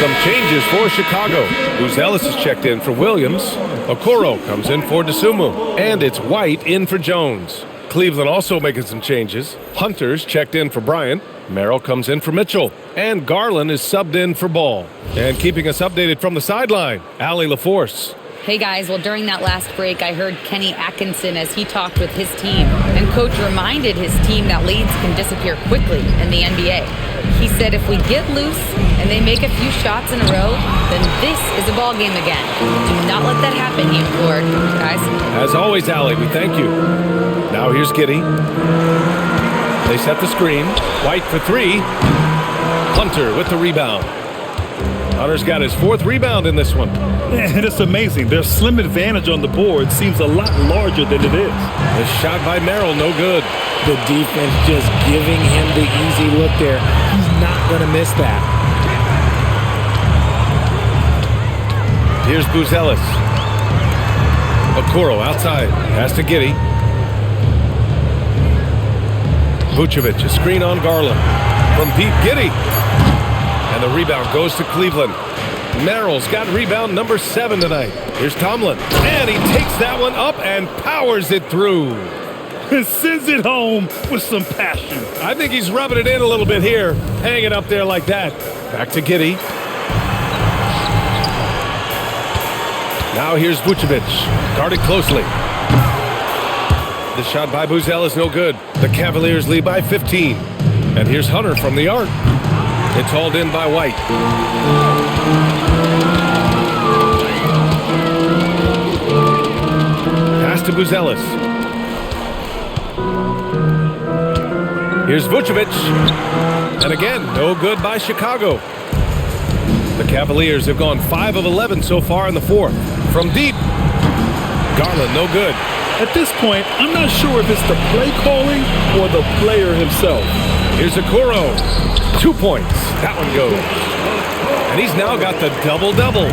Some changes for Chicago. Bruce Ellis is checked in for Williams. Okoro comes in for Dosunmu. And it's White in for Jones. Cleveland also making some changes. Hunter's checked in for Bryant. Merrill comes in for Mitchell. And Garland is subbed in for Ball. And keeping us updated from the sideline, Allie LaForce. Hey guys, well during that last break, I heard Kenny Atkinson as he talked with his team, and coach reminded his team that leads can disappear quickly in the NBA. He said if we get loose and they make a few shots in a row, then this is a ball game again. Do not let that happen, he implored. Guys? As always, Allie, we thank you. Now here's Giddey. They set the screen. White for three. Hunter with the rebound. Hunter's got his fourth rebound in this one. And it's amazing. Their slim advantage on the board seems a lot larger than it is. The shot by Merrill, no good. The defense just giving him the easy look there. He's not going to miss that. Here's Buzelis. Okoro outside. Pass to Giddey. Vucevic, a screen on Garland. From deep, Giddey. And the rebound goes to Cleveland. Merrill's got rebound number 7 tonight. Here's Tomlin. And he takes that one up and powers it through. And sends it home with some passion. I think he's rubbing it in a little bit here. Hanging up there like that. Back to Giddey. Now here's Vucevic. Guarded closely. The shot by Buzelis is no good. The Cavaliers lead by 15. And here's Hunter from the arc. It's hauled in by White. Pass to Buzelis. Here's Vucevic. And again, no good by Chicago. The Cavaliers have gone 5 of 11 so far in the fourth. From deep. Garland, no good. At this point, I'm not sure if it's the play calling or the player himself. Here's Okoro. 2 points. That one goes. And he's now got the double-double.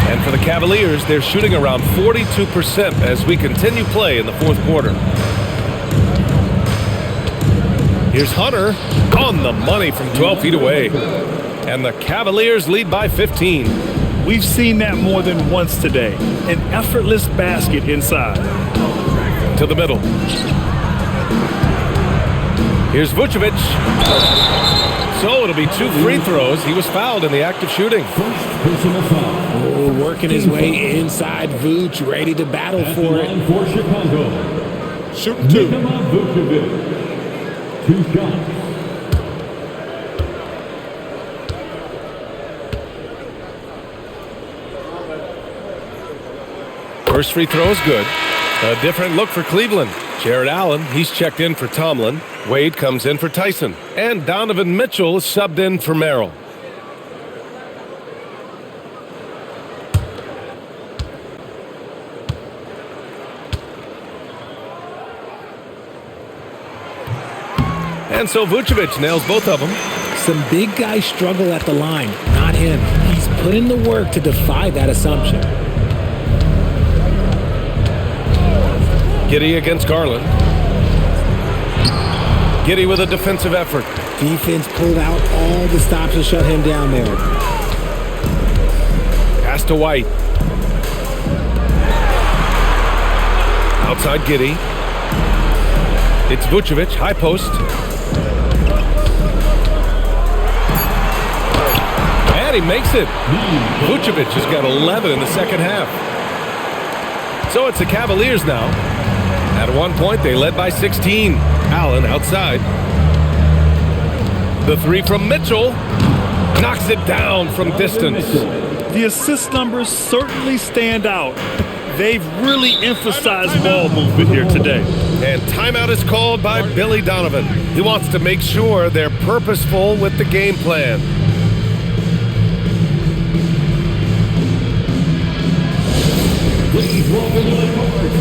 And for the Cavaliers, they're shooting around 42% as we continue play in the fourth quarter. Here's Hunter on the money from 12 feet away. And the Cavaliers lead by 15. We've seen that more than once today. An effortless basket inside. To the middle. Here's Vucevic. So it'll be 2 free throws. He was fouled in the act of shooting. Oh, working his way inside. Vooch ready to battle for it. For Chicago. Shooting 2. Nikola Vucevic. 2 shots. First free throw is good. A different look for Cleveland. Jared Allen, he's checked in for Tomlin. Wade comes in for Tyson. And Donovan Mitchell is subbed in for Merrill. And so Vucevic nails both of them. Some big guys struggle at the line, not him. He's put in the work to defy that assumption. Giddey against Garland. Giddey with a defensive effort. Defense pulled out all the stops to shut him down there. Pass to White. Outside Giddey. It's Vucevic, high post. And he makes it. Vucevic has got 11 in the second half. So it's the Cavaliers now. At one point, they led by 16. Allen outside. The three from Mitchell knocks it down from distance. The assist numbers certainly stand out. They've really emphasized ball movement here today. And timeout is called by Billy Donovan. He wants to make sure they're purposeful with the game plan. Please welcome to the court,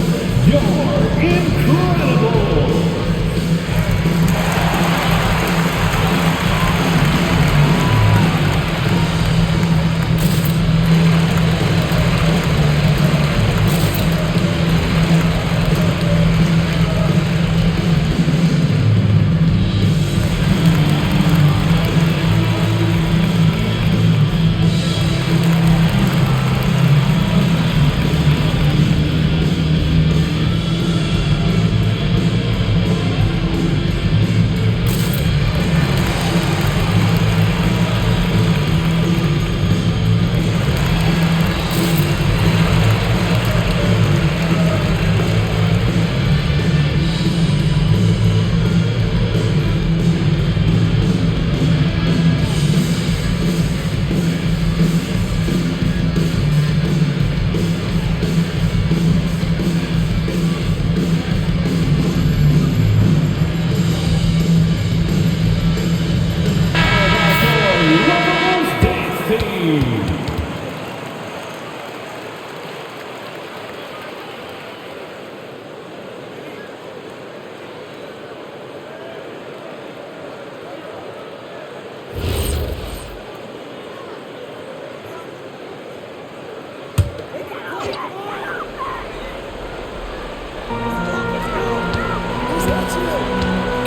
you're incredible.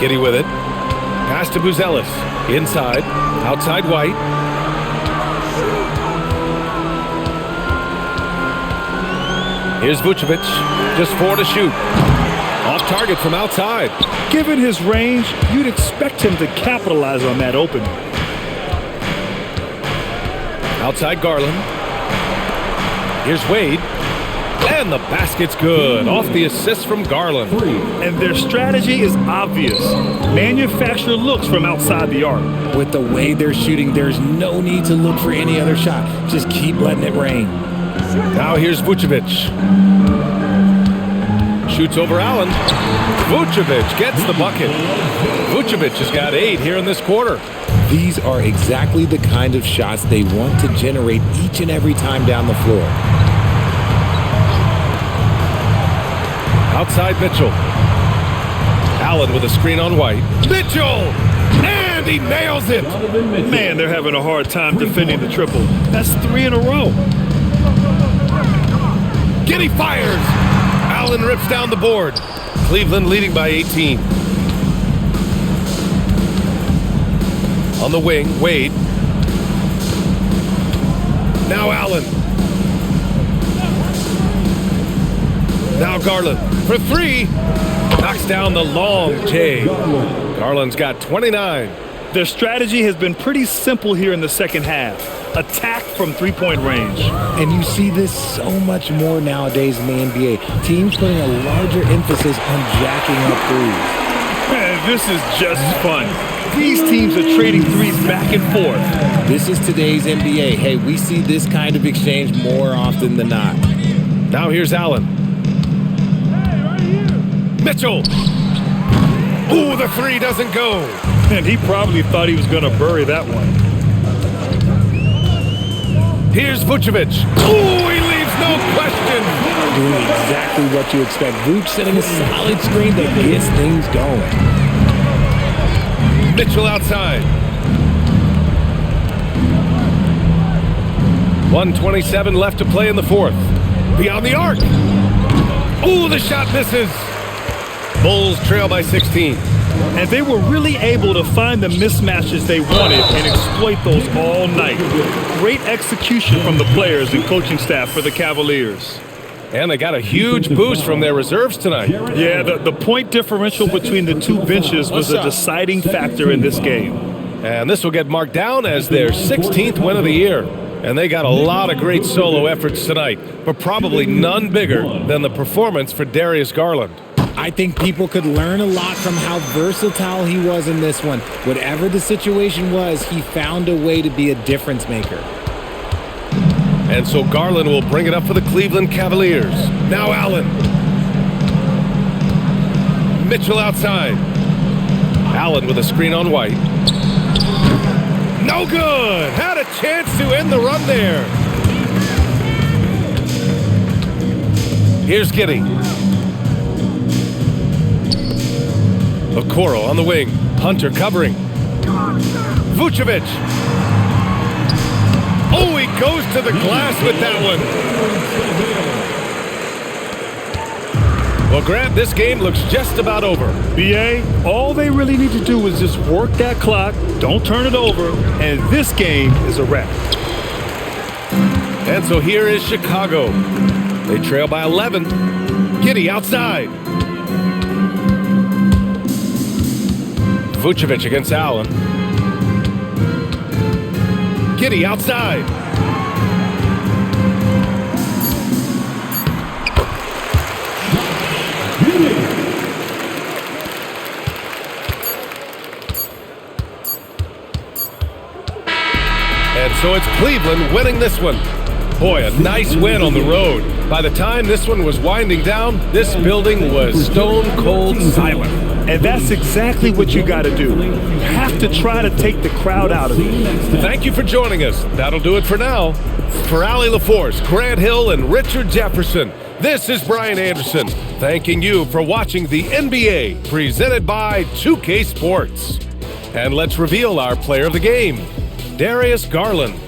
Giddey with it. Pass to Buzelis. Inside. Outside White. Here's Vucevic. Just 4 to shoot. Off target from outside. Given his range, you'd expect him to capitalize on that opening. Outside Garland. Here's Wade. And the basket's good. Off the assist from Garland. And their strategy is obvious. Manufacture looks from outside the arc. With the way they're shooting, there's no need to look for any other shot. Just keep letting it rain. Now here's Vucevic. Shoots over Allen. Vucevic gets the bucket. Vucevic has got 8 here in this quarter. These are exactly the kind of shots they want to generate each and every time down the floor. Outside Mitchell. Allen with a screen on White. Mitchell! And he nails it! Man, they're having a hard time defending the triple. That's 3 in a row. Giddey fires! Allen rips down the board. Cleveland leading by 18. On the wing, Wade. Now Allen. Now Garland for 3. Knocks down the long J. Garland's got 29. Their strategy has been pretty simple here in the second half. Attack from three-point range. And you see this so much more nowadays in the NBA. Teams putting a larger emphasis on jacking up threes. Man, this is just fun. These teams are trading threes back and forth. This is today's NBA. Hey, we see this kind of exchange more often than not. Now here's Allen. Mitchell. Ooh, the 3 doesn't go. And he probably thought he was going to bury that one. Here's Vucevic. Ooh, he leaves no question. Doing exactly what you expect. Vuce setting a solid screen that gets things going. Mitchell outside. 1:27 left to play in the fourth. Beyond the arc. Ooh, the shot misses. Bulls trail by 16. And they were really able to find the mismatches they wanted and exploit those all night. Great execution from the players and coaching staff for the Cavaliers. And they got a huge boost from their reserves tonight. Yeah, the point differential between the two benches was a deciding factor in this game. And this will get marked down as their 16th win of the year. And they got a lot of great solo efforts tonight, but probably none bigger than the performance for Darius Garland. I think people could learn a lot from how versatile he was in this one. Whatever the situation was, he found a way to be a difference maker. And so Garland will bring it up for the Cleveland Cavaliers. Now Allen. Mitchell outside. Allen with a screen on White. No good! Had a chance to end the run there. Here's Giddey. Okoro on the wing. Hunter covering. Vucevic. Oh, he goes to the glass with that one. Well, Grant, this game looks just about over. BA, all they really need to do is just work that clock, don't turn it over, and this game is a wrap. And so here is Chicago. They trail by 11. Giddey outside. Vucevic against Allen. Giddey outside. And so it's Cleveland winning this one. Boy, a nice win on the road. By the time this one was winding down, this building was stone cold silent. And that's exactly what you got to do. You have to try to take the crowd out of it. Thank you for joining us. That'll do it for now. For Allie LaForce, Grant Hill, and Richard Jefferson, this is Brian Anderson, thanking you for watching the NBA, presented by 2K Sports. And let's reveal our player of the game, Darius Garland.